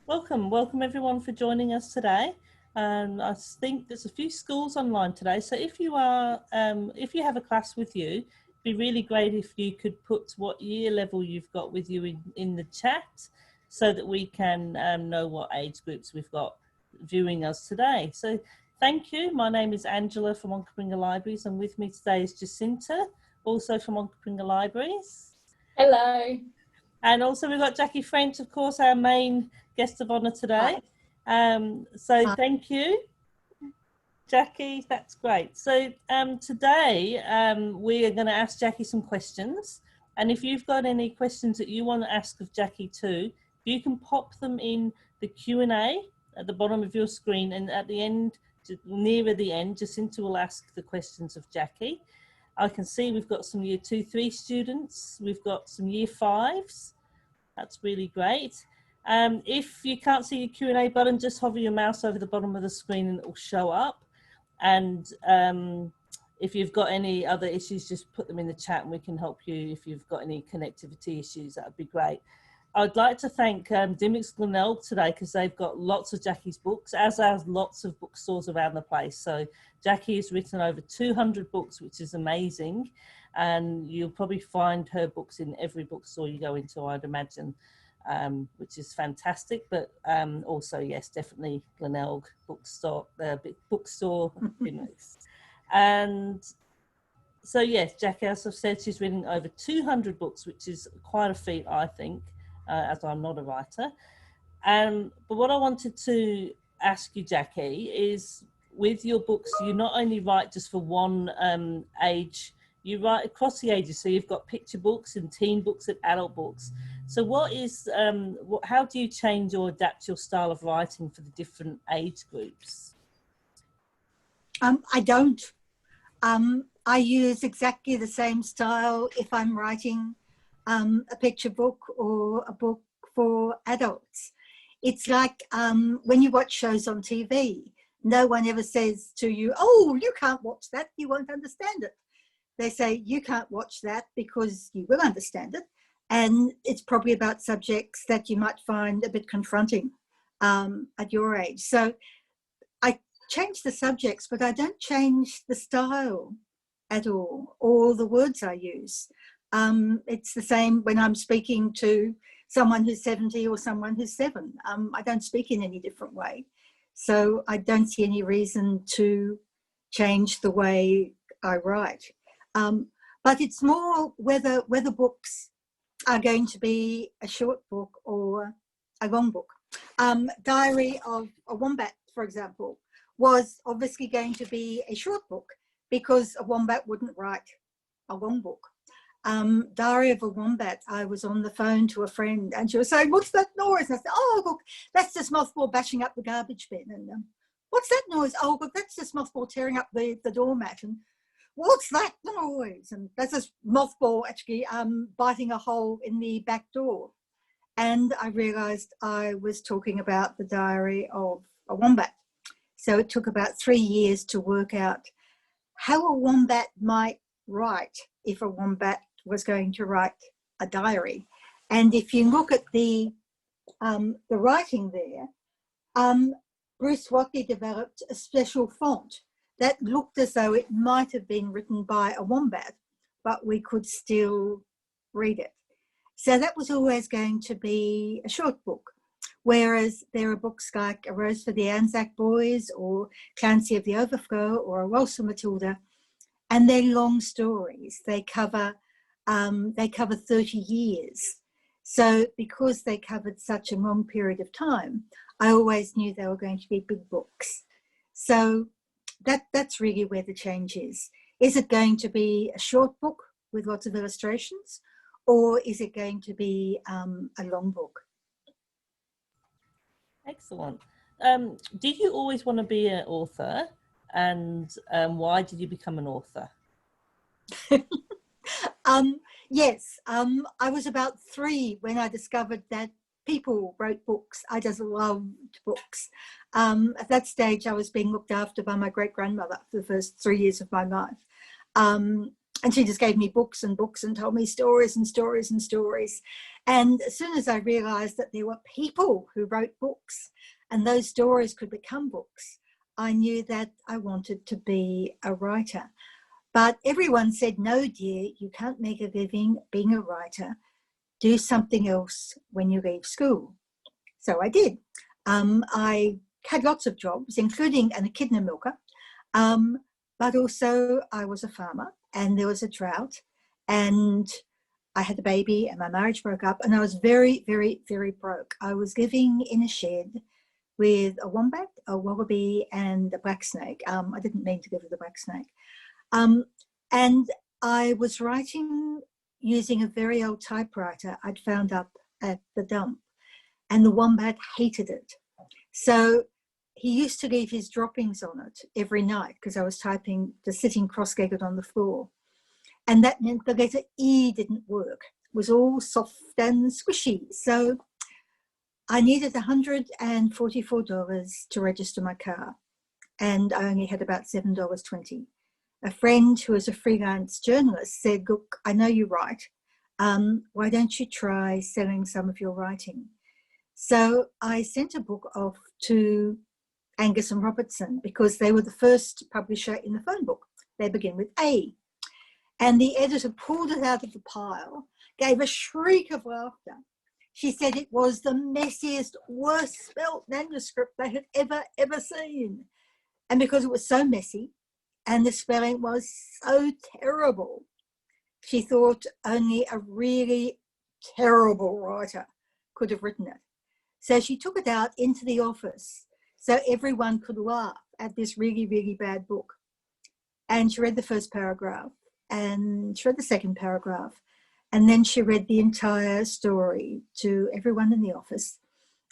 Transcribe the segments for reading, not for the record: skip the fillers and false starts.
Welcome everyone for joining us today. I think there's a few schools online today, so if you have a class with you, it'd be really great if you could put what year level you've got with you in the chat, so that we can know what age groups we've got viewing us today. So thank you. My name is Angela from Onkaparinga Libraries, and with me today is Jacinta, also from Onkaparinga Libraries. Hello. And also we've got Jackie French, of course, our main guest of honour today. So thank you, Jackie, that's great. So today we are going to ask Jackie some questions. And if you've got any questions that you want to ask of Jackie too, you can pop them in the Q&A at the bottom of your screen, and at the end, nearer the end, Jacinta will ask the questions of Jackie. I can see we've got some Year 2, 3 students. We've got some Year 5s. That's really great. If you can't see your Q&A button, just hover your mouse over the bottom of the screen and it will show up. And if you've got any other issues, just put them in the chat and we can help you if you've got any connectivity issues. That would be great. I'd like to thank Dimmicks Glenelg today, because they've got lots of Jackie's books, as has lots of bookstores around the place. So Jackie has written over 200 books, which is amazing. And you'll probably find her books in every bookstore you go into, I'd imagine, which is fantastic. But also, yes, definitely Glenelg bookstore, Dimmicks. And so, yes, Jackie, as I've said, she's written over 200 books, which is quite a feat, I think. As I'm not a writer. But what I wanted to ask you, Jackie, is with your books, you not only write just for one age, you write across the ages. So you've got picture books and teen books and adult books. So how do you change or adapt your style of writing for the different age groups? I don't. I use exactly the same style if I'm writing a picture book or a book for adults. It's like when you watch shows on TV, no one ever says to you, oh, you can't watch that, you won't understand it. They say, you can't watch that because you will understand it. And it's probably about subjects that you might find a bit confronting at your age. So I change the subjects, but I don't change the style at all, or the words I use. It's the same when I'm speaking to someone who's 70 or someone who's 7. I don't speak in any different way. So I don't see any reason to change the way I write. But it's more whether books are going to be a short book or a long book. Diary of a Wombat, for example, was obviously going to be a short book because a wombat wouldn't write a long book. Diary of a Wombat, I was on the phone to a friend and she was saying, what's that noise? And I said, oh, look, that's just mothball bashing up the garbage bin. And what's that noise? Oh, look, that's just mothball tearing up the doormat. And what's that noise? And that's just mothball actually biting a hole in the back door. And I realised I was talking about the Diary of a Wombat. So it took about 3 years to work out how a wombat might write if a wombat was going to write a diary. And if you look at the writing there, Bruce Watley developed a special font that looked as though it might have been written by a wombat, but we could still read it. So that was always going to be a short book. Whereas there are books like A Rose for the Anzac Boys or Clancy of the Overflow or A Waltz for Matilda, and they're long stories. They cover 30 years. So because they covered such a long period of time, I always knew they were going to be big books. So that's really where the change is. Is it going to be a short book with lots of illustrations, or is it going to be a long book? Excellent. Did you always want to be an author, and why did you become an author? Yes, I was about 3 when I discovered that people wrote books. I just loved books. At that stage, I was being looked after by my great-grandmother for the first 3 years of my life. And she just gave me books and books and told me stories and stories and stories. And as soon as I realized that there were people who wrote books and those stories could become books, I knew that I wanted to be a writer. But everyone said, no, dear, you can't make a living being a writer. Do something else when you leave school. So I did. I had lots of jobs, including an echidna milker, but also I was a farmer, and there was a drought, and I had a baby, and my marriage broke up, and I was very, very, very broke. I was living in a shed with a wombat, a wallaby, and a black snake. I didn't mean to live with a black snake. And I was writing using a very old typewriter I'd found up at the dump, and the wombat hated it. So he used to leave his droppings on it every night because I was typing, just sitting cross-legged on the floor. And that meant the letter E didn't work. It was all soft and squishy. So I needed $144 to register my car, and I only had about $7.20. A friend who was a freelance journalist said, look, I know you write. Why don't you try selling some of your writing? So I sent a book off to Angus and Robertson because they were the first publisher in the phone book. They begin with A. And the editor pulled it out of the pile, gave a shriek of laughter. She said it was the messiest, worst spelt manuscript they had ever seen. And because it was so messy and the spelling was so terrible, she thought only a really terrible writer could have written it. So she took it out into the office so everyone could laugh at this really, really bad book. And she read the first paragraph, and she read the second paragraph, and then she read the entire story to everyone in the office.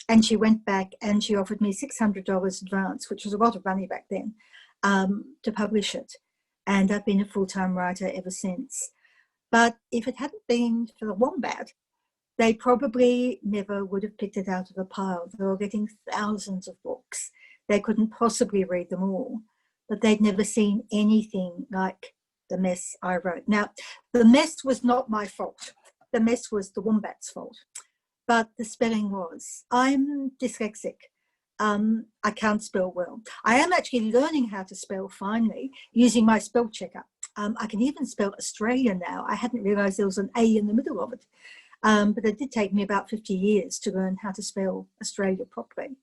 And she went back and she offered me $600 advance, which was a lot of money back then, to publish it. And I've been a full-time writer ever since. But if it hadn't been for the wombat, they probably never would have picked it out of the pile. They were getting thousands of books. They couldn't possibly read them all, but they'd never seen anything like the mess I wrote. Now, the mess was not my fault. The mess was the wombat's fault, but the spelling was. I'm dyslexic. I can't spell well. I am actually learning how to spell finally using my spell checker. I can even spell Australia now. I hadn't realised there was an A in the middle of it. But it did take me about 50 years to learn how to spell Australia properly.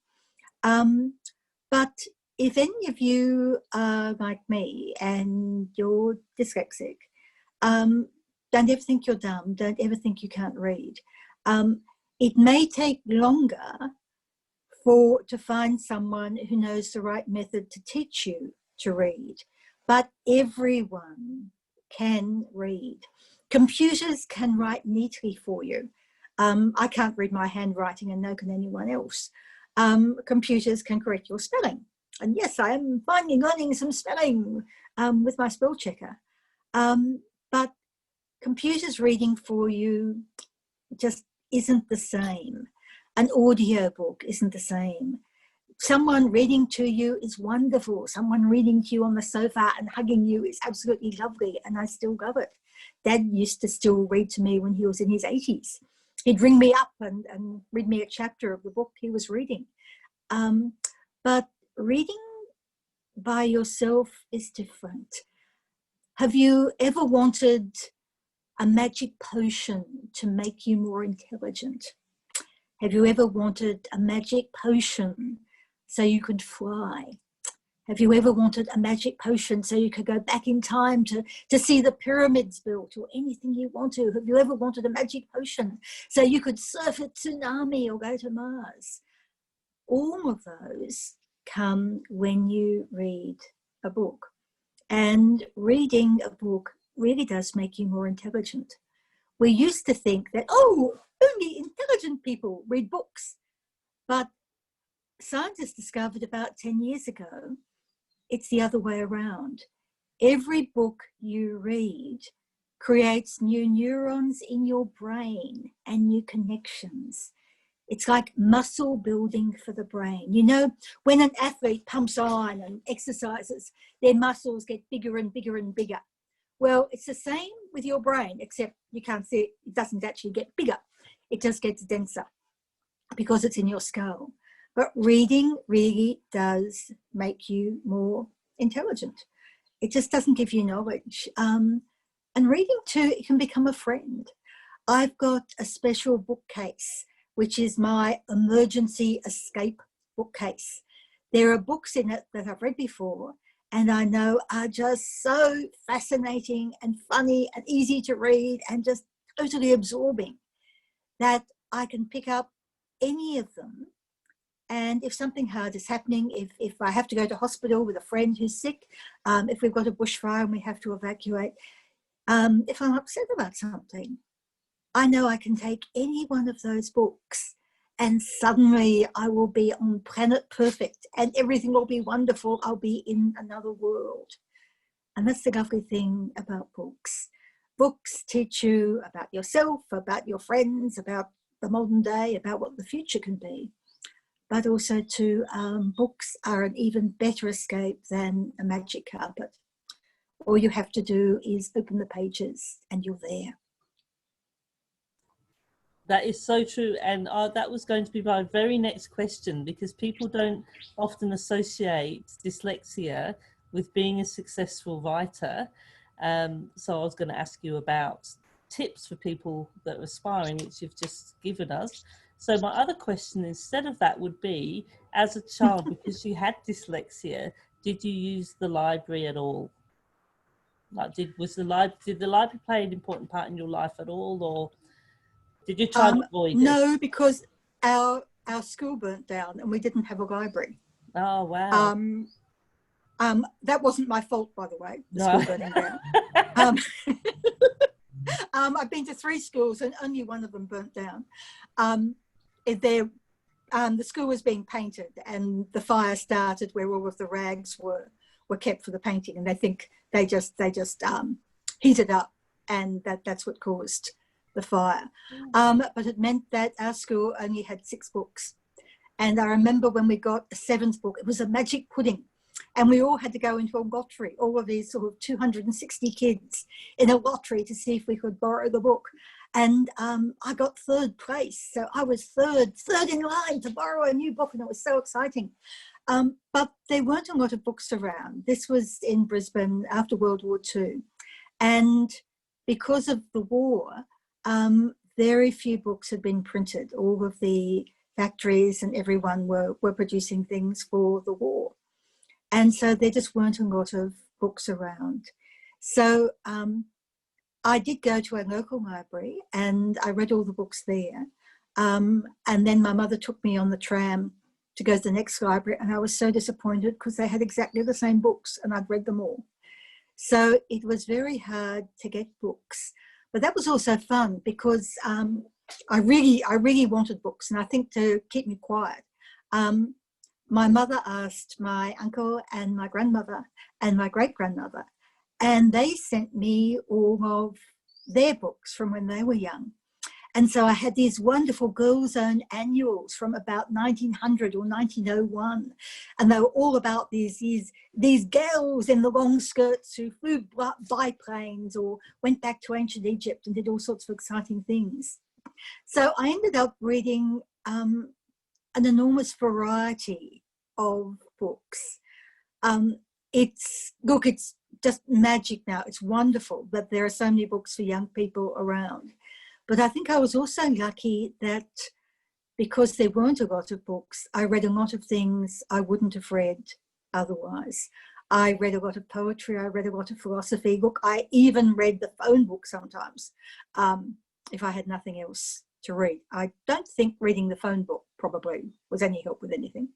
But if any of you are like me and you're dyslexic, don't ever think you're dumb. Don't ever think you can't read. It may take longer to find someone who knows the right method to teach you to read, but everyone can read. Computers can write neatly for you. I can't read my handwriting, and no can anyone else. Computers can correct your spelling. And yes, I am finally learning some spelling with my spell checker. But computers reading for you just isn't the same. An audiobook isn't the same. Someone reading to you is wonderful. Someone reading to you on the sofa and hugging you is absolutely lovely, and I still love it. Dad used to still read to me when he was in his 80s. He'd ring me up and read me a chapter of the book he was reading. But reading by yourself is different. Have you ever wanted a magic potion to make you more intelligent? Have you ever wanted a magic potion so you could fly? Have you ever wanted a magic potion so you could go back in time to see the pyramids built, or anything you want to? Have you ever wanted a magic potion so you could surf a tsunami or go to Mars? All of those come when you read a book. And reading a book really does make you more intelligent. We used to think that, oh, only intelligent people read books. But scientists discovered about 10 years ago, it's the other way around. Every book you read creates new neurons in your brain and new connections. It's like muscle building for the brain. You know, when an athlete pumps on and exercises, their muscles get bigger and bigger and bigger. Well, it's the same with your brain, except you can't see it. It doesn't actually get bigger. It just gets denser because it's in your skull. But reading really does make you more intelligent. It just doesn't give you knowledge. And reading too, it can become a friend. I've got a special bookcase, which is my emergency escape bookcase. There are books in it that I've read before and I know are just so fascinating and funny and easy to read and just totally absorbing that I can pick up any of them. And if something hard is happening, if I have to go to hospital with a friend who's sick, if we've got a bushfire and we have to evacuate, if I'm upset about something, I know I can take any one of those books and suddenly I will be on planet perfect and everything will be wonderful. I'll be in another world. And that's the lovely thing about books. Books teach you about yourself, about your friends, about the modern day, about what the future can be. But also too, books are an even better escape than a magic carpet. All you have to do is open the pages and you're there. That is so true. And that was going to be my very next question, because people don't often associate dyslexia with being a successful writer. So I was going to ask you about tips for people that are aspiring, which you've just given us. So my other question instead of that would be, as a child, because you had dyslexia, did you use the library at all? Like, did the library play an important part in your life at all, or did you try to avoid it? No, because our school burnt down and we didn't have a library. Oh, wow. That wasn't my fault, by the way, the No. school burning down. I've been to 3 schools and only one of them burnt down. The school was being painted and the fire started where all of the rags were kept for the painting, and they think they just heated up, and that's what caused the fire. But it meant that our school only had 6 books. And I remember when we got a 7th book, it was a magic pudding. And we all had to go into a lottery, all of these sort of 260 kids in a lottery to see if we could borrow the book. And I got 3rd place. So I was third in line to borrow a new book, and it was so exciting. But there weren't a lot of books around. This was in Brisbane after World War II. And because of the war, very few books had been printed. All of the factories and everyone were producing things for the war. And so there just weren't a lot of books around. So I did go to a local library and I read all the books there. And then my mother took me on the tram to go to the next library, and I was so disappointed because they had exactly the same books and I'd read them all. So it was very hard to get books. But that was also fun because I really wanted books, and I think to keep me quiet. My mother asked my uncle and my grandmother and my great-grandmother, and they sent me all of their books from when they were young. And so I had these wonderful Girls' Own annuals from about 1900 or 1901. And they were all about these girls in the long skirts who flew biplanes or went back to ancient Egypt and did all sorts of exciting things. So I ended up reading an enormous variety of books. It's just magic now. It's wonderful that there are so many books for young people around. But I think I was also lucky that because there weren't a lot of books, I read a lot of things I wouldn't have read otherwise. I read a lot of poetry, I read a lot of philosophy. Look, I even read the phone book sometimes if I had nothing else to read. I don't think reading the phone book probably was any help with anything.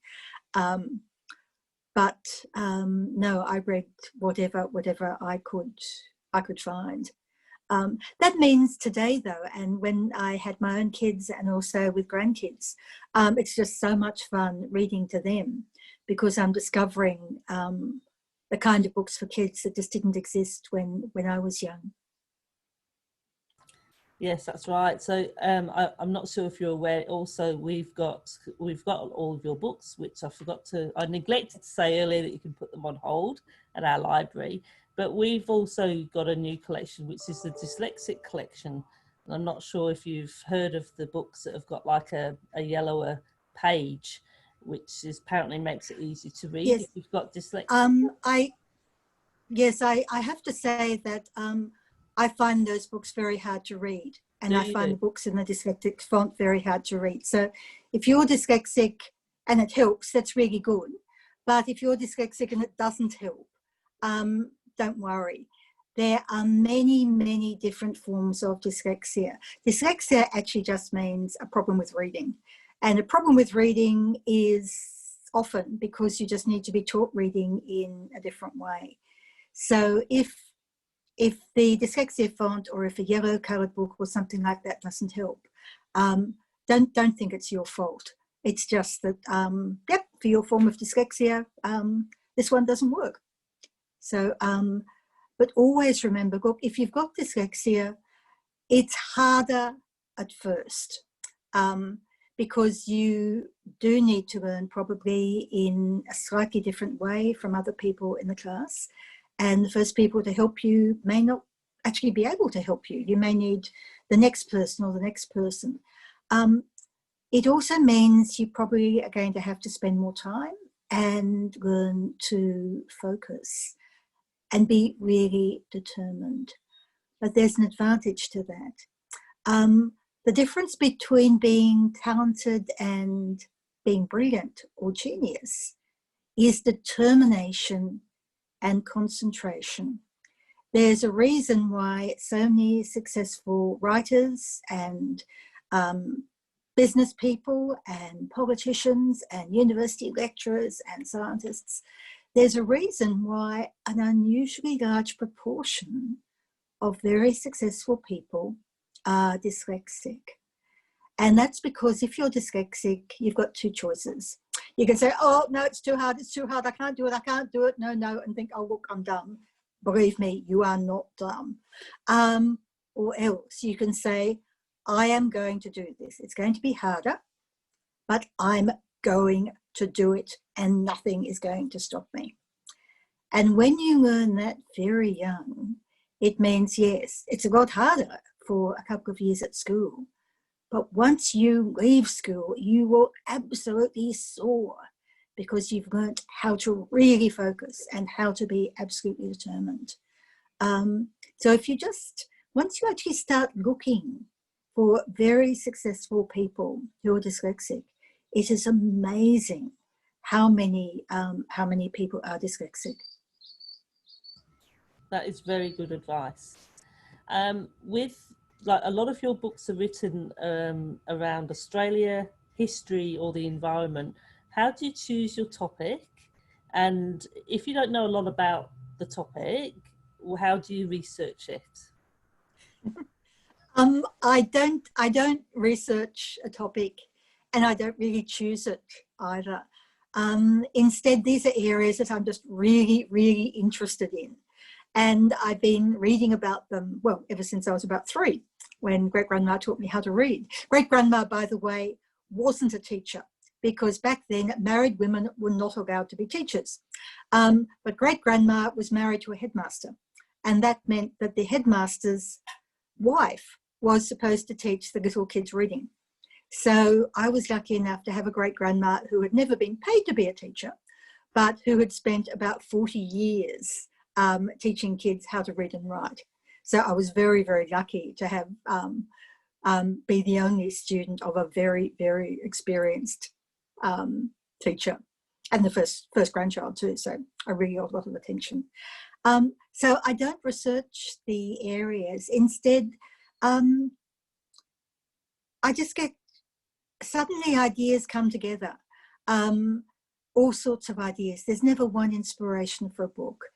But no, I read whatever I could find. That means today, though, and when I had my own kids and also with grandkids, it's just so much fun reading to them because I'm discovering the kind of books for kids that just didn't exist when I was young. Yes, that's right. So I'm not sure if you're aware. Also, we've got all of your books, which I neglected to say earlier that you can put them on hold at our library. but we've also got a new collection, which is the Dyslexic collection. And I'm not sure if you've heard of the books that have got like a yellower page, which is apparently makes it easy to read. Yes. If you've got dyslexia. I have to say that I find those books very hard to read, and I find the books in the dyslexic font very hard to read. So if you're dyslexic and it helps, that's really good. But if you're dyslexic and it doesn't help, don't worry. There are many, many different forms of dyslexia. Dyslexia actually just means a problem with reading. And a problem with reading is often because you just need to be taught reading in a different way. So if the dyslexia font or if a yellow coloured book or something like that doesn't help, don't think it's your fault. It's just that, yep, for your form of dyslexia, this one doesn't work. So, but always remember, look, if you've got dyslexia, it's harder at first because you do need to learn probably in a slightly different way from other people in the class. And the first people to help you may not actually be able to help you. You may need the next person or the next person. It also means you probably are going to have to spend more time and learn to focus and be really determined. But there's an advantage to that. The difference between being talented and being brilliant or genius is determination and concentration. There's a reason why so many successful writers and business people and politicians and university lecturers and scientists, there's a reason why an unusually large proportion of very successful people are dyslexic. And that's because if you're dyslexic, you've got two choices. You can say, oh, no, it's too hard, I can't do it, no, and think, oh, look, I'm dumb. Believe me, you are not dumb. Or else you can say, I am going to do this. It's going to be harder, but I'm going to do it and nothing is going to stop me. And when you learn that very young, it means, yes, it's a lot harder for a couple of years at school. But once you leave school, you will absolutely soar because you've learned how to really focus and how to be absolutely determined. So if you just, once you actually start looking for very successful people who are dyslexic, it is amazing how many people are dyslexic. That is very good advice. With like a lot of your books are written around Australia, history or the environment. How do you choose your topic? And if you don't know a lot about the topic, how do you research it? I don't research a topic and I don't really choose it either. Instead, these are areas that I'm just really, really interested in. And I've been reading about them, well, ever since I was about 3, when great-grandma taught me how to read. Great-grandma, by the way, wasn't a teacher because back then married women were not allowed to be teachers. But great-grandma was married to a headmaster. And that meant that the headmaster's wife was supposed to teach the little kids reading. So I was lucky enough to have a great-grandma who had never been paid to be a teacher, but who had spent about 40 years teaching kids how to read and write. So I was very, very lucky to have be the only student of a very, very experienced teacher, and the first grandchild too. So I really got a lot of attention. So I don't research the areas. Instead, I just get suddenly ideas come together. All sorts of ideas. There's never one inspiration for a book.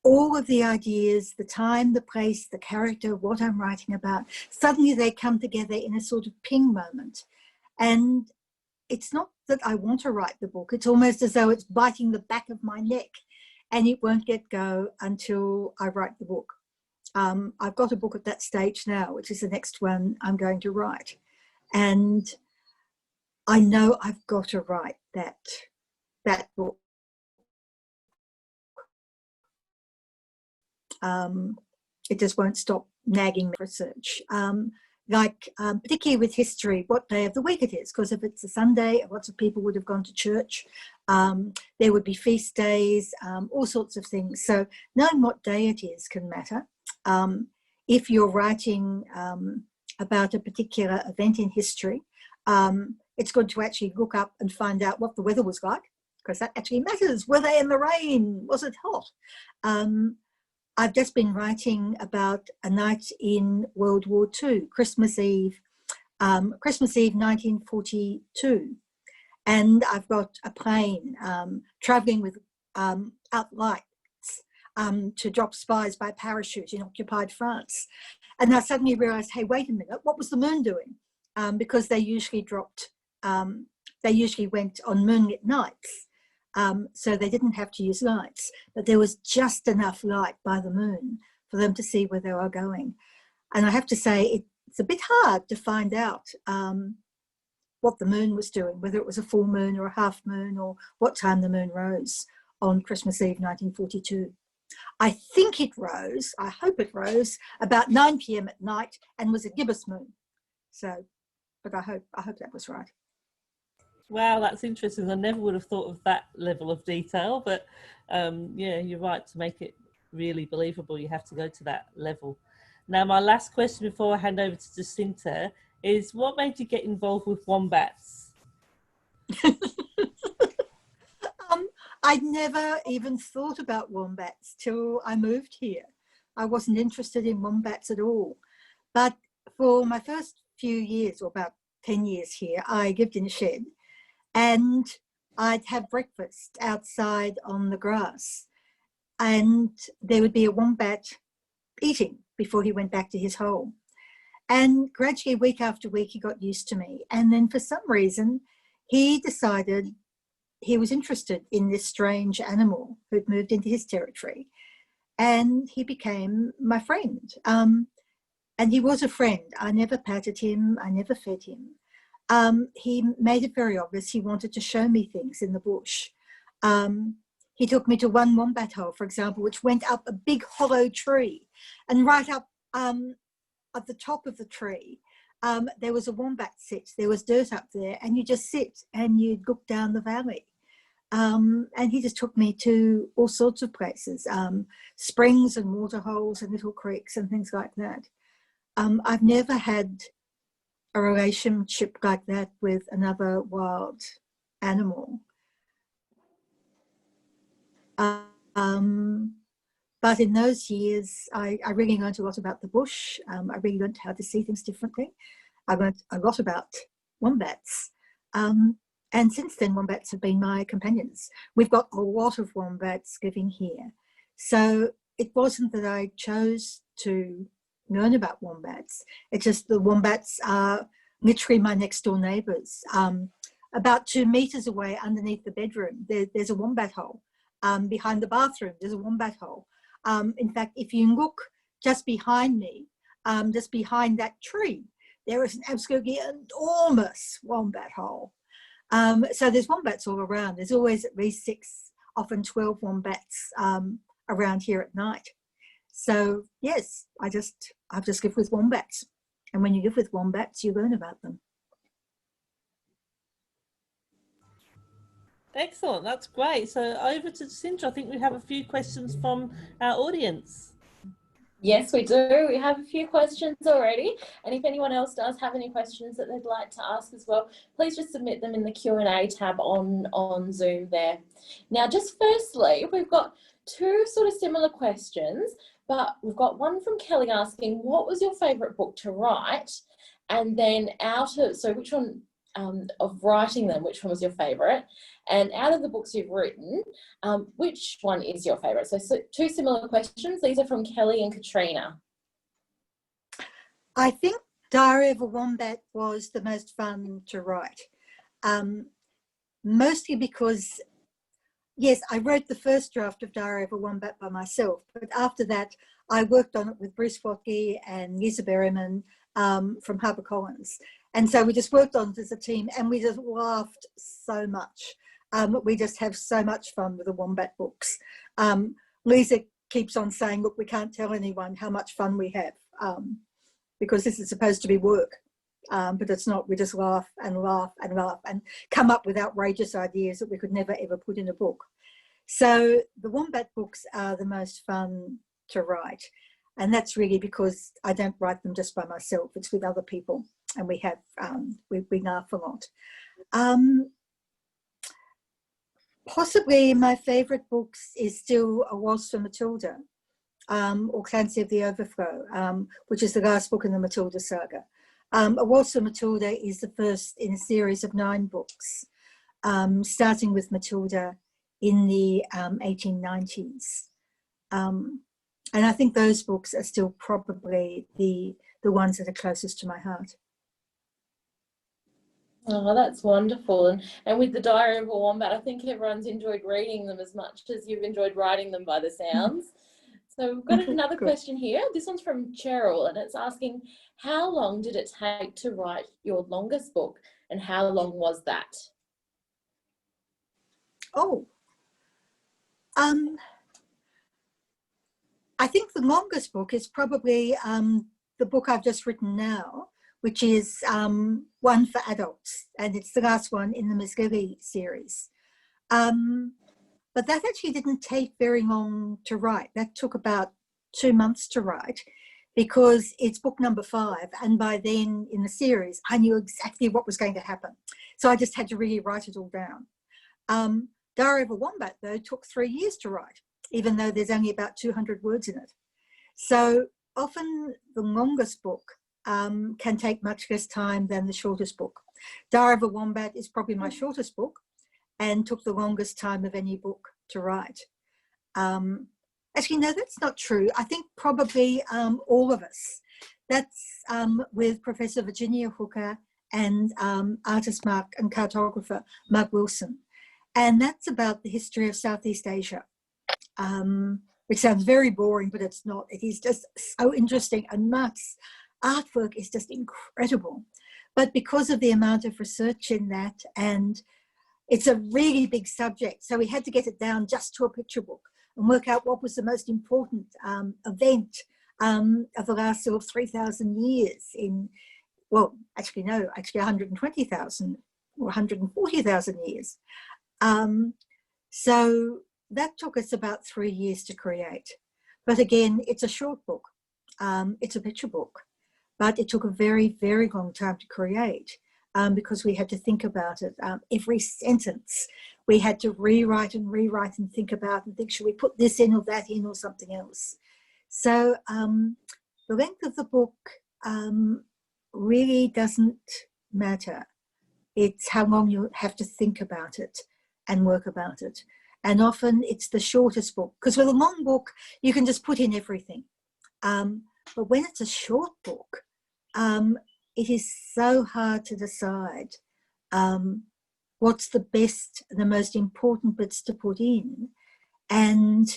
All of the ideas, the time, the place, the character, what I'm writing about, suddenly they come together in a sort of ping moment. And it's not that I want to write the book, it's almost as though it's biting the back of my neck and it won't get go until I write the book. I've got a book at that stage now, which is the next one I'm going to write. And I know I've got to write that book. It just won't stop nagging me for research. Particularly with history, what day of the week it is, because if it's a Sunday, lots of people would have gone to church. There would be feast days, all sorts of things. So knowing what day it is can matter. If you're writing about a particular event in history, it's good to actually look up and find out what the weather was like, because that actually matters. Were they in the rain? Was it hot? I've just been writing about a night in World War II, Christmas Eve 1942. And I've got a plane travelling with out lights to drop spies by parachute in occupied France. And I suddenly realised, hey, wait a minute, what was the moon doing? Because they usually went on moonlit nights. So they didn't have to use lights, but there was just enough light by the moon for them to see where they were going. And I have to say, it's a bit hard to find out what the moon was doing, whether it was a full moon or a half moon, or what time the moon rose on Christmas Eve 1942. I think it rose, I hope it rose, about 9 p.m. at night and was a gibbous moon. So, but I hope that was right. Wow, that's interesting. I never would have thought of that level of detail, but yeah, you're right. To make it really believable, you have to go to that level. Now, my last question before I hand over to Jacinta is, what made you get involved with wombats? I'd never even thought about wombats till I moved here. I wasn't interested in wombats at all. But for my first few years, or about 10 years here, I lived in a shed. And I'd have breakfast outside on the grass, and there would be a wombat eating before he went back to his hole. And gradually, week after week, he got used to me. And then for some reason, he decided he was interested in this strange animal who'd moved into his territory. And he became my friend. And he was a friend. I never patted him. I never fed him. He made it very obvious he wanted to show me things in the bush. He took me to one wombat hole, for example, which went up a big hollow tree, and right up at the top of the tree, there was a wombat sit. There was dirt up there, and you just sit and you'd look down the valley. And he just took me to all sorts of places, springs and water holes and little creeks and things like that. I've never had a relationship like that with another wild animal. But in those years, I really learned a lot about the bush. I really learned how to see things differently. I learned a lot about wombats. And since then, wombats have been my companions. We've got a lot of wombats living here. So it wasn't that I chose to learn about wombats. It's just the wombats are literally my next door neighbours. About 2 metres away underneath the bedroom, there's a wombat hole. Behind the bathroom, there's a wombat hole. In fact, if you look just behind me, just behind that tree, there is an absolutely enormous wombat hole. So there's wombats all around. There's always at least 6, often 12 wombats around here at night. So yes, I've just lived with wombats. And when you live with wombats, you learn about them. Excellent, that's great. So over to Jacinta. I think we have a few questions from our audience. Yes, we do. We have a few questions already. And if anyone else does have any questions that they'd like to ask as well, please just submit them in the Q&A tab on Zoom there. Now, just firstly, we've got 2 sort of similar questions, but we've got one from Kelly asking, what was your favourite book to write? And then which one of writing them, which one was your favourite? And out of the books you've written, which one is your favourite? So 2 similar questions. These are from Kelly and Katrina. I think Diary of a Wombat was the most fun to write. Mostly because, yes, I wrote the first draft of Diary of a Wombat by myself, but after that, I worked on it with Bruce Watke and Lisa Berryman from HarperCollins. And so we just worked on it as a team, and we just laughed so much. We just have so much fun with the Wombat books. Lisa keeps on saying, look, we can't tell anyone how much fun we have, because this is supposed to be work, but it's not. We just laugh and laugh and laugh and come up with outrageous ideas that we could never ever put in a book. So the Wombat books are the most fun to write. And that's really because I don't write them just by myself. It's with other people, and we have, we laugh a lot. Possibly my favourite books is still A Waltz for Matilda, or Clancy of the Overflow, which is the last book in the Matilda saga. A Waltz for Matilda is the first in a series of 9 books, starting with Matilda in the 1890s. And I think those books are still probably the ones that are closest to my heart. Oh, that's wonderful. And with the Diary of a Wombat, I think everyone's enjoyed reading them as much as you've enjoyed writing them by the sounds. So we've got another question here. This one's from Cheryl, and it's asking, how long did it take to write your longest book, and how long was that? Oh, I think the longest book is probably the book I've just written now, which is one for adults, and it's the last one in the Miss Lily series. But that actually didn't take very long to write. That took about 2 months to write, because it's book number 5, and by then in the series I knew exactly what was going to happen, so I just had to really write it all down. Diary of a Wombat, though, took 3 years to write, even though there's only about 200 words in it. So often the longest book can take much less time than the shortest book. Diary of a Wombat is probably my shortest book and took the longest time of any book to write. Actually, no, that's not true. I think probably all of us. That's with Professor Virginia Hooker and artist Mark and cartographer Mark Wilson. And that's about the history of Southeast Asia, which sounds very boring, but it's not. It is just so interesting, and Mark's artwork is just incredible. But because of the amount of research in that, and it's a really big subject, so we had to get it down just to a picture book and work out what was the most important event of the last sort of 3,000 years in, well, actually 120,000 or 140,000 years. So that took us about 3 years to create. But again, it's a short book. It's a picture book. But it took a very, very long time to create because we had to think about it. Every sentence we had to rewrite and think about and think, should we put this in or that in or something else? So the length of the book really doesn't matter. It's how long you have to think about it and work about it. And often it's the shortest book, because with a long book, you can just put in everything. But when it's a short book, it is so hard to decide what's the best, the most important bits to put in. And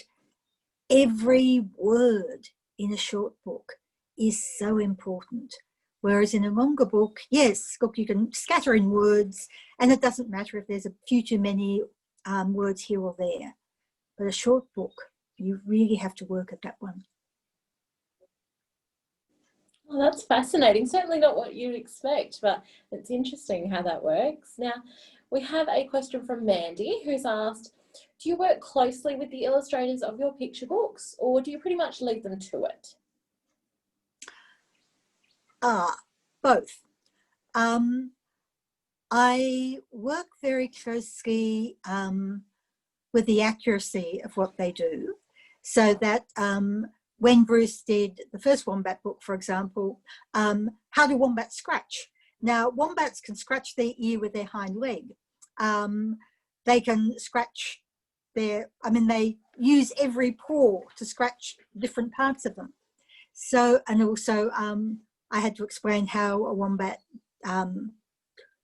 every word in a short book is so important. Whereas in a longer book, yes, look, you can scatter in words and it doesn't matter if there's a few too many words here or there. But a short book, you really have to work at that one. Well, that's fascinating. Certainly not what you'd expect, but it's interesting how that works. Now, we have a question from Mandy who's asked, do you work closely with the illustrators of your picture books, or do you pretty much leave them to it? Both. I work very closely with the accuracy of what they do, so that when Bruce did the first Wombat book, for example, how do wombats scratch? Now, wombats can scratch their ear with their hind leg. They can scratch they use every paw to scratch different parts of them. So, and also I had to explain how a wombat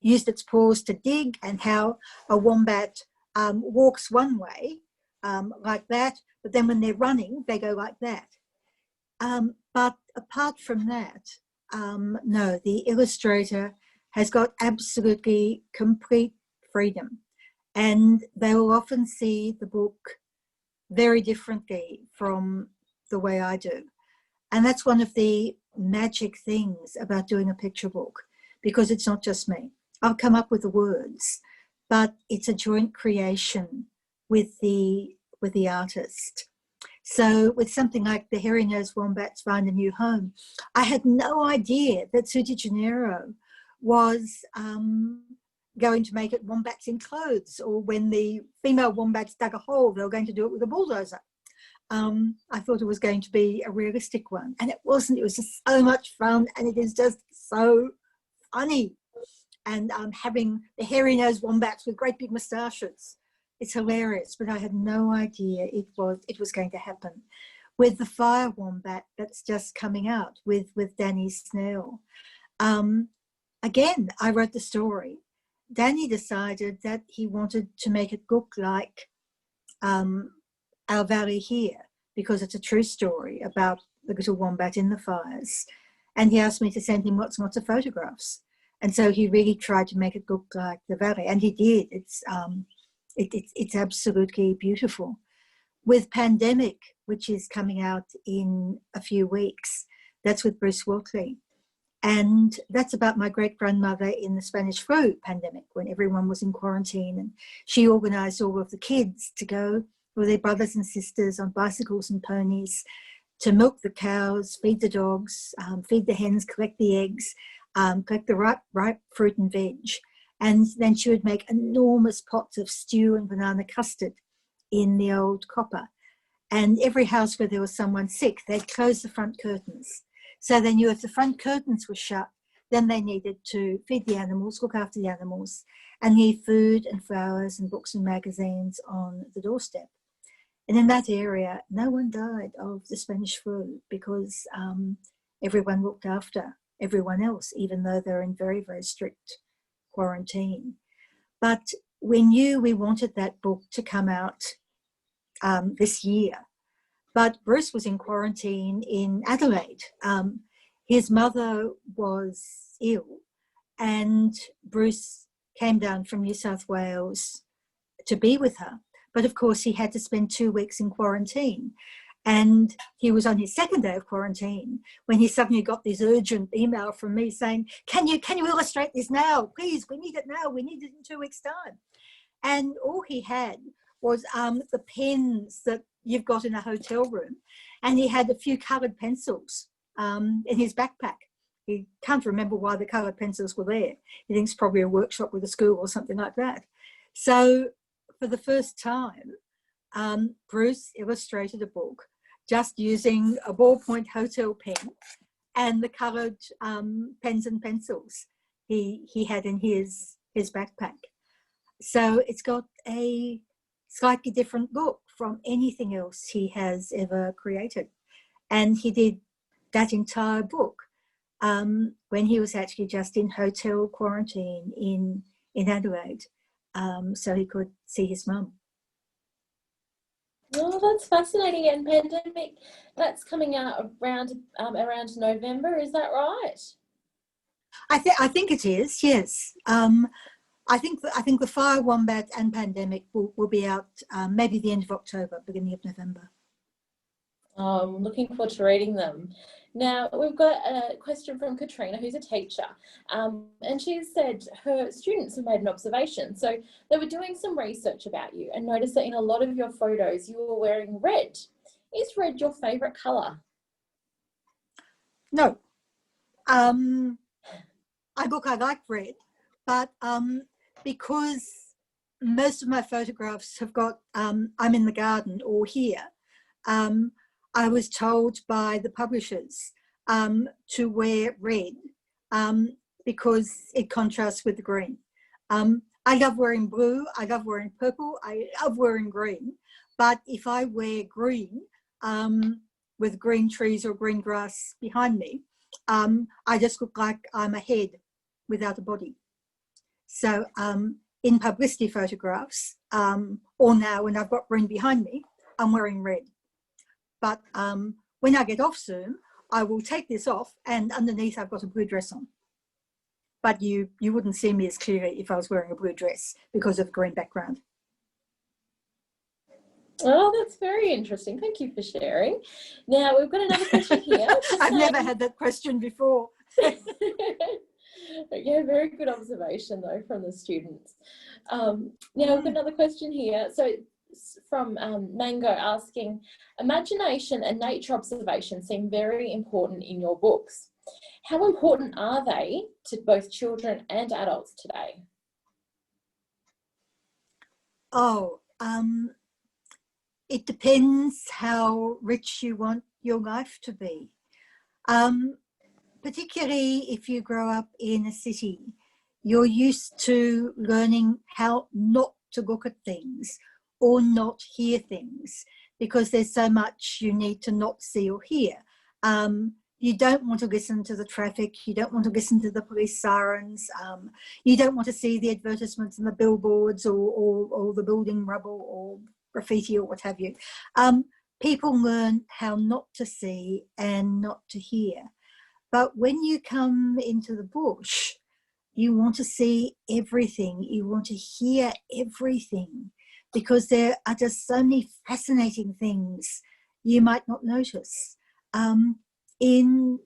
used its paws to dig, and how a wombat walks one way, like that, but then when they're running, they go like that. But apart from that, no, the illustrator has got absolutely complete freedom, and they will often see the book very differently from the way I do. And that's one of the magic things about doing a picture book, because it's not just me. I'll come up with the words, but it's a joint creation with the artist. So with something like the hairy-nosed wombats find a new home, I had no idea that Su de Janeiro was going to make it wombats in clothes, or when the female wombats dug a hole, they were going to do it with a bulldozer. I thought it was going to be a realistic one, and it wasn't. It was just so much fun, and it is just so funny. And having the hairy-nosed wombats with great big moustaches, it's hilarious. But I had no idea it was going to happen. With the fire wombat that's just coming out with Danny Snell, again, I wrote the story. Danny decided that he wanted to make it look like Our Valley Here, because it's a true story about the little wombat in the fires. And he asked me to send him lots and lots of photographs. And so he really tried to make it look like the valley, and he did. It's absolutely beautiful. With Pandemic, which is coming out in a few weeks, that's with Bruce Walkley. And that's about my great-grandmother in the Spanish flu pandemic, when everyone was in quarantine, and she organised all of the kids to go with their brothers and sisters on bicycles and ponies to milk the cows, feed the dogs, feed the hens, collect the eggs, collect the ripe fruit and veg. And then she would make enormous pots of stew and banana custard in the old copper. And every house where there was someone sick, they'd close the front curtains. So they knew if the front curtains were shut, then they needed to feed the animals, look after the animals, and leave food and flowers and books and magazines on the doorstep. And in that area, no one died of the Spanish flu, because everyone looked after everyone else, even though they're in very, very strict quarantine. But we knew we wanted that book to come out this year. But Bruce was in quarantine in Adelaide. His mother was ill, and Bruce came down from New South Wales to be with her. But of course, he had to spend 2 weeks in quarantine. And he was on his second day of quarantine when he suddenly got this urgent email from me saying, can you illustrate this now? Please, we need it now. We need it in 2 weeks' time. And all he had was the pens that you've got in a hotel room. And he had a few coloured pencils in his backpack. He can't remember why the coloured pencils were there. He thinks probably a workshop with a school or something like that. So for the first time, Bruce illustrated a book just using a ballpoint hotel pen and the coloured pens and pencils he had in his backpack. So it's got a slightly different look from anything else he has ever created. And he did that entire book when he was actually just in hotel quarantine in Adelaide, so he could see his mum. Oh, that's fascinating. And Pandemic, that's coming out around November, is that right? I think it is, yes. I think the Fire Wombat and Pandemic will be out maybe the end of October, beginning of November. I'm looking forward to reading them. Now, we've got a question from Katrina, who's a teacher, and she said her students have made an observation. So they were doing some research about you and noticed that in a lot of your photos, you were wearing red. Is red your favourite colour? No. I like red, but because most of my photographs have got I'm in the garden or here, I was told by the publishers to wear red because it contrasts with the green. I love wearing blue, I love wearing purple, I love wearing green, but if I wear green with green trees or green grass behind me, I just look like I'm a head without a body. So in publicity photographs, or now when I've got green behind me, I'm wearing red. But when I get off Zoom, I will take this off and underneath I've got a blue dress on. But you wouldn't see me as clearly if I was wearing a blue dress because of the green background. Oh, that's very interesting. Thank you for sharing. Now, we've got another question here. I've never had that question before. Yeah, very good observation though from the students. Now we've got another question here. So from Mango asking, imagination and nature observation seem very important in your books. How important are they to both children and adults today? Oh, it depends how rich you want your life to be. Particularly if you grow up in a city, you're used to learning how not to look at things or not hear things because there's so much you need to not see or hear. You don't want to listen to the traffic. You don't want to listen to the police sirens. You don't want to see the advertisements and the billboards or the building rubble or graffiti or what have you. People learn how not to see and not to hear. But when you come into the bush, you want to see everything. You want to hear everything because there are just so many fascinating things you might not notice. In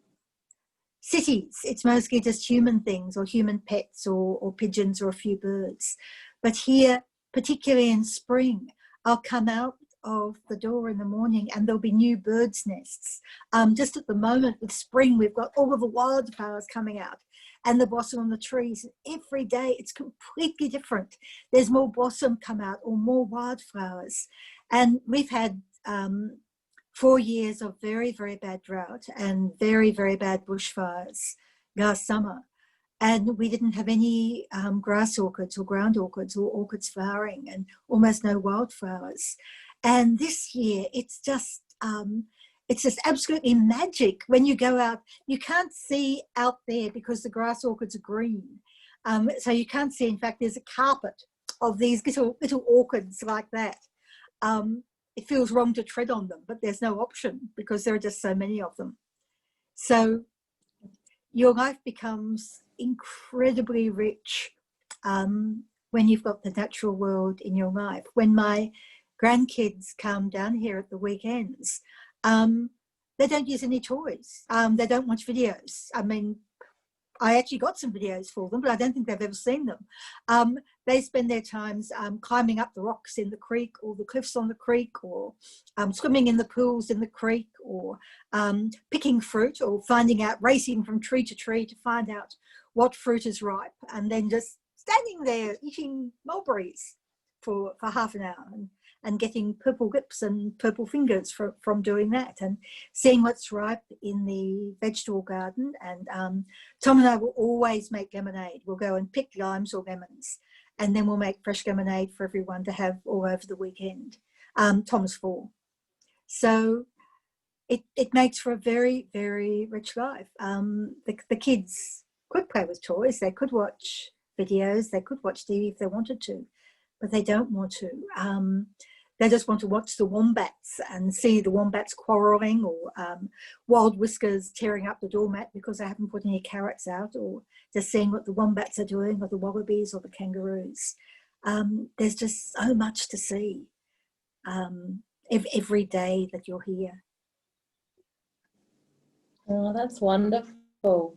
cities, it's mostly just human things or human pets or pigeons or a few birds. But here, particularly in spring, I'll come out of the door in the morning and there'll be new birds' nests. Just at the moment with spring, we've got all of the wildflowers coming out and the blossom on the trees. Every day it's completely different. There's more blossom come out or more wildflowers. And we've had 4 years of very, very bad drought and very, very bad bushfires last summer. And we didn't have any grass orchids or ground orchids or orchids flowering and almost no wildflowers. And this year, it's just absolutely magic. When you go out, you can't see out there because the grass orchids are green. So you can't see, in fact, there's a carpet of these little orchids like that. It feels wrong to tread on them, but there's no option because there are just so many of them. So your life becomes incredibly rich when you've got the natural world in your life. When my grandkids come down here at the weekends, they don't use any toys. They don't watch videos. I mean, I actually got some videos for them, but I don't think they've ever seen them. They spend their times climbing up the rocks in the creek or the cliffs on the creek or swimming in the pools in the creek or picking fruit or finding out, racing from tree to tree to find out what fruit is ripe and then just standing there eating mulberries for half an hour and getting purple lips and purple fingers from doing that and seeing what's ripe in the vegetable garden. And Tom and I will always make lemonade. We'll go and pick limes or lemons and then we'll make fresh lemonade for everyone to have all over the weekend. Tom's 4. So it makes for a very, very rich life. The kids could play with toys. They could watch videos. They could watch TV if they wanted to, but they don't want to. They just want to watch the wombats and see the wombats quarrelling or wild whiskers tearing up the doormat because I haven't put any carrots out, or just seeing what the wombats are doing or the wallabies or the kangaroos. There's just so much to see every day that you're here. Oh, that's wonderful.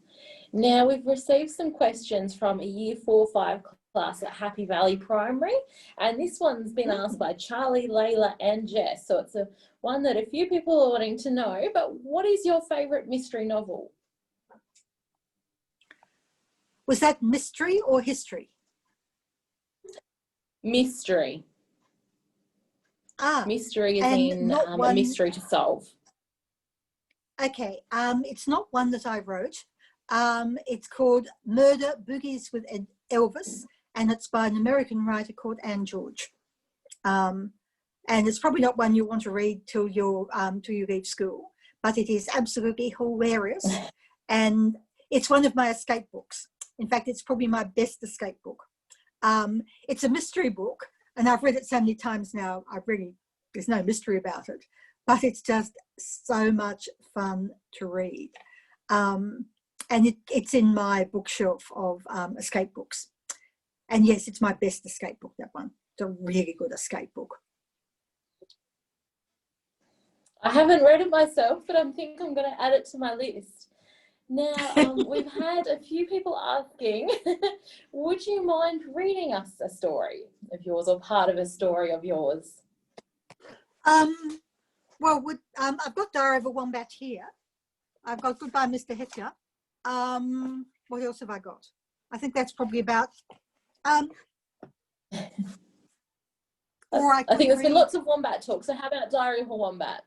Now we've received some questions from a Year 4-5 class at Happy Valley Primary, and this one's been asked by Charlie, Layla and Jess, so it's one that a few people are wanting to know. But what is your favourite mystery novel? Was that mystery or history? Mystery. Mystery is in a mystery to solve. Okay, it's not one that I wrote. It's called Murder Boogies with Elvis, and it's by an American writer called Anne George. And it's probably not one you want to read till you leave school, but it is absolutely hilarious. And it's one of my escape books. In fact, it's probably my best escape book. It's a mystery book, and I've read it so many times now, there's no mystery about it, but it's just so much fun to read. And it's in my bookshelf of escape books. And yes, it's my best escape book, that one. It's a really good escape book. I haven't read it myself, but I think I'm going to add it to my list. Now, we've had a few people asking, would you mind reading us a story of yours or part of a story of yours? Well, I've got Diary of a Wombat here. I've got Goodbye, Mr. Hitler. What else have I got? I think that's probably about. Or I think there's been lots of wombat talk. So how about Diary of a Wombat?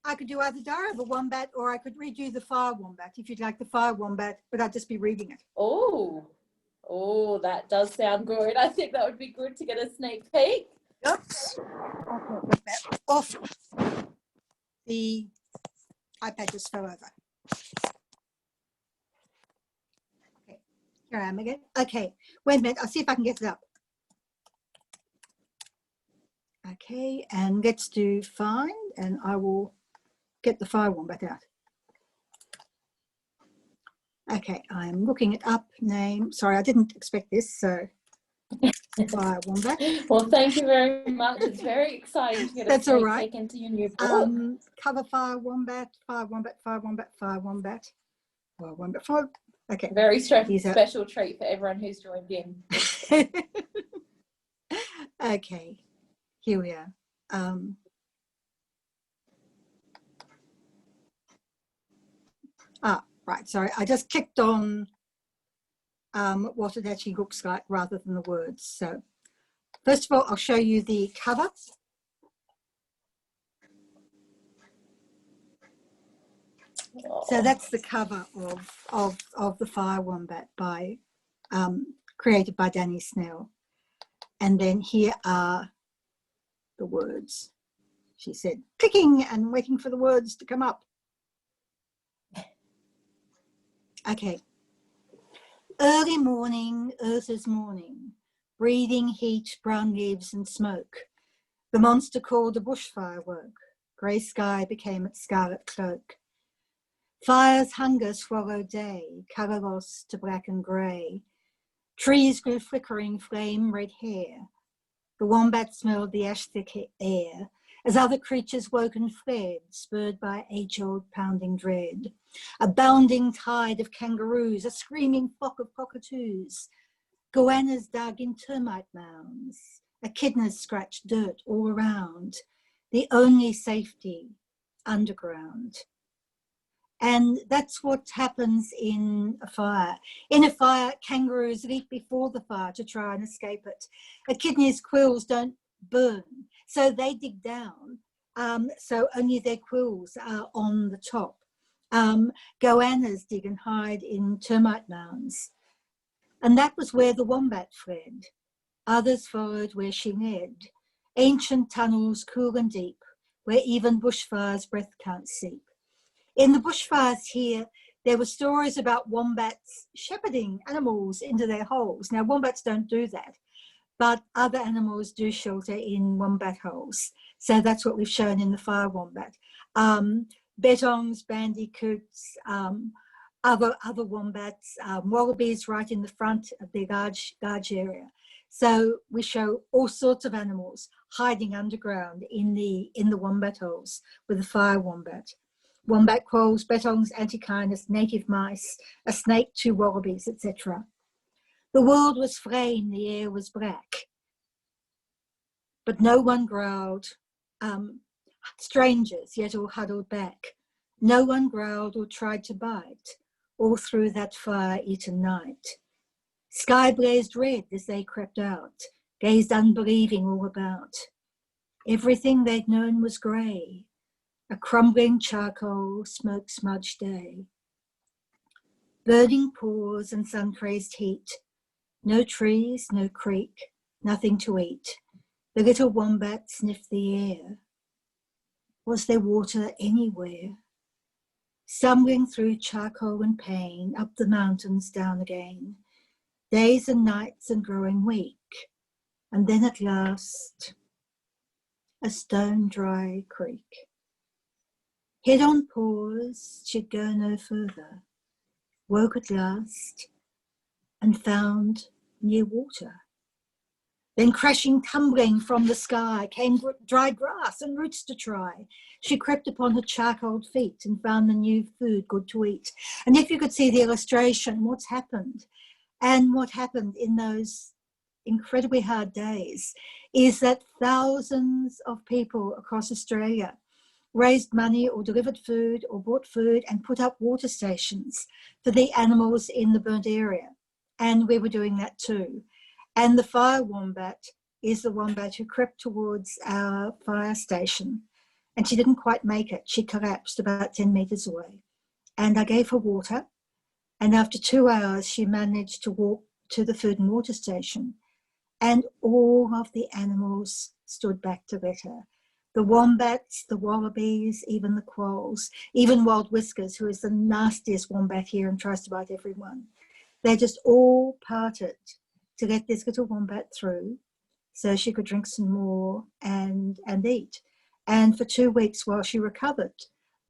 I could do either Diary of a Wombat or I could read you the Fire Wombat if you'd like the Fire Wombat, but I'd just be reading it. Oh, that does sound good. I think that would be good to get a sneak peek. Oops. Off. The iPad just fell over. Okay, here I am again. Okay, wait a minute. I'll see if I can get it up. Okay, and let's do find, and I will get the Fire Wombat out. Okay, I'm looking it up. Name. Sorry, I didn't expect this. So, Fire Wombat. Well, thank you very much. It's very exciting to get a sneak peek into your new book. Cover Fire Wombat, Fire Wombat, Fire Wombat, Fire Wombat, Fire Wombat, Fire. Okay. Very special treat for everyone who's joined in. Okay, here we are. Right, sorry, I just clicked on what it actually looks like rather than the words. So first of all, I'll show you the cover. So that's the cover of the Fire Wombat by created by Danny Snell. And then here are the words. She said, clicking and waiting for the words to come up. Okay. Early morning, earth is morning, breathing heat, brown leaves and smoke. The monster called a bushfire woke. Grey sky became its scarlet cloak. Fire's hunger swallowed day, colour lost to black and grey. Trees grew flickering flame red hair. The wombat smelled the ash-thick air, as other creatures woke and fled, spurred by age-old pounding dread. A bounding tide of kangaroos, a screaming flock of cockatoos. Goannas dug in termite mounds. Echidnas scratched dirt all around. The only safety, underground. And that's what happens in a fire. In a fire, kangaroos leap before the fire to try and escape it. Echidnas' quills don't burn, so they dig down, so only their quills are on the top. Goannas dig and hide in termite mounds. And that was where the wombat fled. Others followed where she led. Ancient tunnels, cool and deep, where even bushfire's breath can't seep. In the bushfires here, there were stories about wombats shepherding animals into their holes. Now, wombats don't do that, but other animals do shelter in wombat holes. So that's what we've shown in the Fire Wombat. Bettongs, bandicoots, other wombats, wallabies right in the front of their large area. So we show all sorts of animals hiding underground in the wombat holes with the Fire Wombat. Wombat quolls, bettongs, antechinus, native mice, a snake, 2 wallabies, etc. The world was flame, the air was black, but no one growled. Strangers yet all huddled back. No one growled or tried to bite, all through that fire-eaten night. Sky blazed red as they crept out, gazed unbelieving all about. Everything they'd known was grey, a crumbling charcoal, smoke-smudged day. Burning pores and sun-crazed heat, no trees, no creek, nothing to eat. The little wombat sniffed the air. Was there water anywhere? Stumbling through charcoal and pain, up the mountains, down again. Days and nights and growing weak. And then at last, a stone-dry creek. Head on paws, she'd go no further. Woke at last and found near water. Then crashing, tumbling from the sky came dry grass and roots to try. She crept upon her charcoaled feet and found the new food good to eat. And if you could see the illustration, what's happened, and what happened in those incredibly hard days, is that thousands of people across Australia raised money or delivered food or bought food and put up water stations for the animals in the burnt area. And we were doing that too. And the fire wombat is the wombat who crept towards our fire station, and she didn't quite make it. She collapsed about 10 metres away. And I gave her water, and after 2 hours, she managed to walk to the food and water station, and all of the animals stood back to let her. The wombats, the wallabies, even the quolls, even Wild Whiskers, who is the nastiest wombat here and tries to bite everyone. They just all parted to let this little wombat through so she could drink some more and eat. And for 2 weeks while she recovered,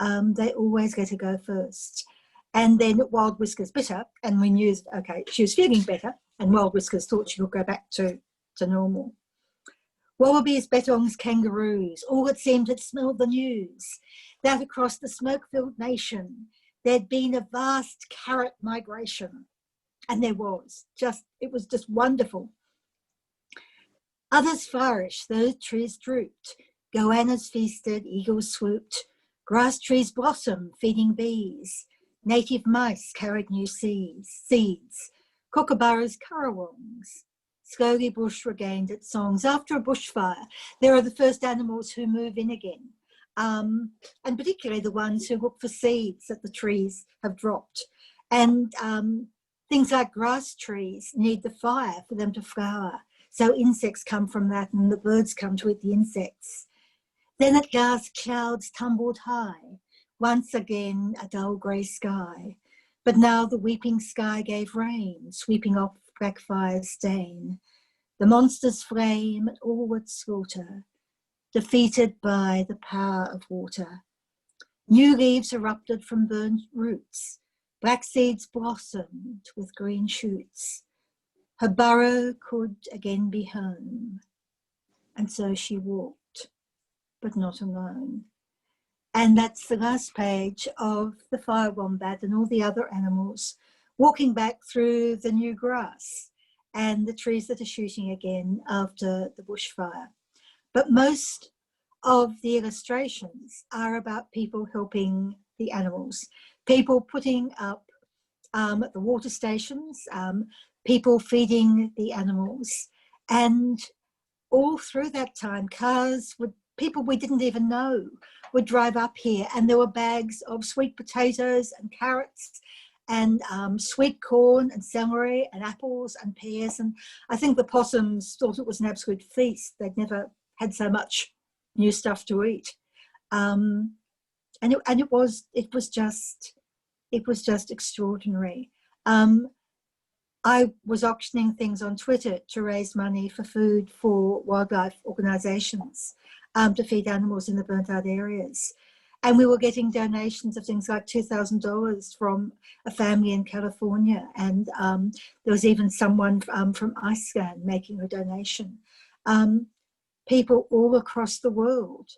they always let her go first. And then Wild Whiskers bit her, and we knew, okay, she was feeling better, and Wild Whiskers thought she could go back to normal. Wallabies, bettongs, kangaroos, all it seemed had smelled the news that across the smoke-filled nation there'd been a vast carrot migration. And there was, it was just wonderful. Others flourished, those trees drooped, goannas feasted, eagles swooped, grass trees blossomed, feeding bees, native mice carried new seeds, kookaburras, currawongs. Slowly bush regained its songs. After a bushfire, there are the first animals who move in again, and particularly the ones who look for seeds that the trees have dropped. And things like grass trees need the fire for them to flower. So insects come from that, and the birds come to eat the insects. Then at last clouds tumbled high, once again a dull grey sky. But now the weeping sky gave rain, sweeping off black fire's stain. The monster's flame at all its slaughter, defeated by the power of water. New leaves erupted from burned roots. Black seeds blossomed with green shoots. Her burrow could again be home. And so she walked, but not alone. And that's the last page of the fire wombat and all the other animals walking back through the new grass and the trees that are shooting again after the bushfire. But most of the illustrations are about people helping the animals, people putting up at the water stations, people feeding the animals. And all through that time, people we didn't even know would drive up here, and there were bags of sweet potatoes and carrots and sweet corn and celery and apples and pears. And I think the possums thought it was an absolute feast. They'd never had so much new stuff to eat. And it was just extraordinary. I was auctioning things on Twitter to raise money for food for wildlife organisations to feed animals in the burnt out areas. And we were getting donations of things like $2,000 from a family in California. And there was even someone from Iceland making a donation. People all across the world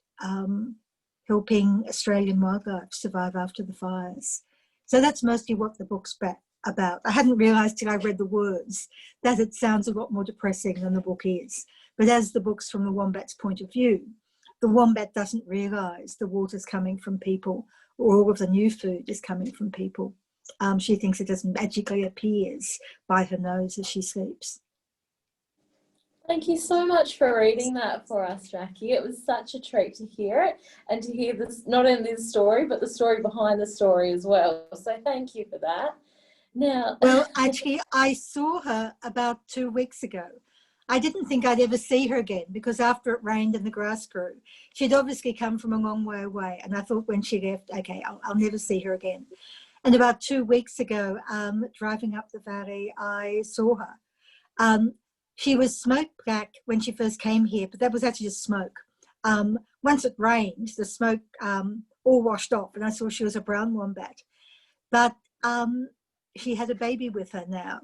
helping Australian wildlife survive after the fires. So that's mostly what the book's about. I hadn't realised till I read the words that it sounds a lot more depressing than the book is. But as the book's from the wombat's point of view, the wombat doesn't realise the water's coming from people or all of the new food is coming from people. She thinks it just magically appears by her nose as she sleeps. Thank you so much for reading that for us, Jackie. It was such a treat to hear it and to hear this, not only the story, but the story behind the story as well. So thank you for that. Now, well, actually, I saw her about 2 weeks ago. I didn't think I'd ever see her again because after it rained and the grass grew, she'd obviously come from a long way away. And I thought when she left, okay, I'll never see her again. And about 2 weeks ago, driving up the valley, I saw her. She was smoke black when she first came here, but that was actually just smoke. Once it rained, the smoke all washed off, and I saw she was a brown wombat. But she had a baby with her now,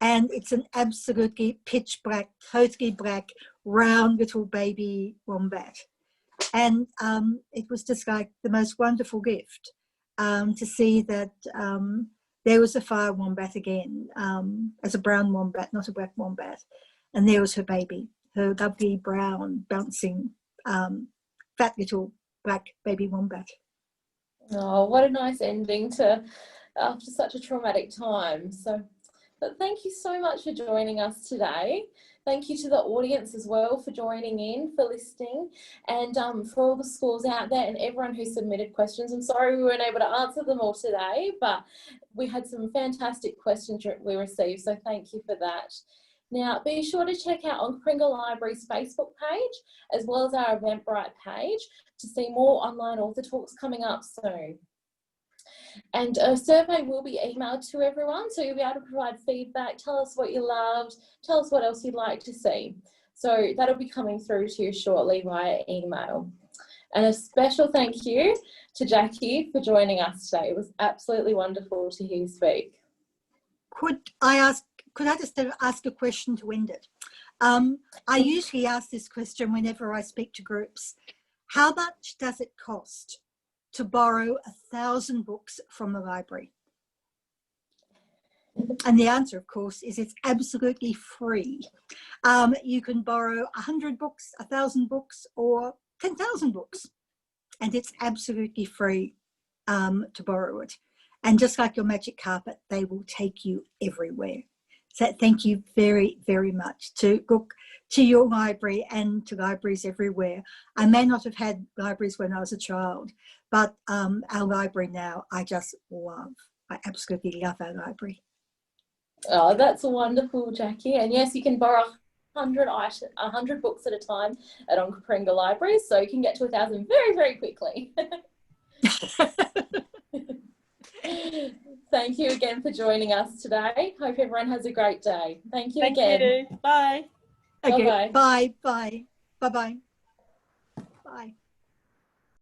and it's an absolutely pitch black, totally black, round little baby wombat. And it was just like the most wonderful gift to see that there was a fire wombat again, as a brown wombat, not a black wombat. And there was her baby, her lovely brown, bouncing, fat little black baby wombat. Oh, what a nice ending to after such a traumatic time. So, but thank you so much for joining us today. Thank you to the audience as well for joining in, for listening, and for all the schools out there and everyone who submitted questions. I'm sorry we weren't able to answer them all today, but we had some fantastic questions we received, so thank you for that. Now, be sure to check out Onkaparinga Libraries' Facebook page, as well as our Eventbrite page, to see more online author talks coming up soon. And a survey will be emailed to everyone, so you'll be able to provide feedback, tell us what you loved, tell us what else you'd like to see. So that'll be coming through to you shortly via email. And a special thank you to Jackie for joining us today. It was absolutely wonderful to hear you speak. Could I just ask a question to end it? I usually ask this question whenever I speak to groups. How much does it cost to borrow 1,000 books from the library? And the answer, of course, is it's absolutely free. You can borrow 100 books, 1,000 books, or 10,000 books, and it's absolutely free to borrow it. And just like your magic carpet, they will take you everywhere. So thank you very, very much to your library and to libraries everywhere. I may not have had libraries when I was a child, but our library now, I just love. I absolutely love our library. Oh, that's wonderful, Jackie. And yes, you can borrow 100 books at a time at Onkaparinga Libraries, so you can get to 1,000 very, very quickly. Thank you again for joining us today. Hope everyone has a great day. Thank you again. Thank you. Bye. Okay. Bye-bye. Bye. Bye. Bye. Bye. Bye.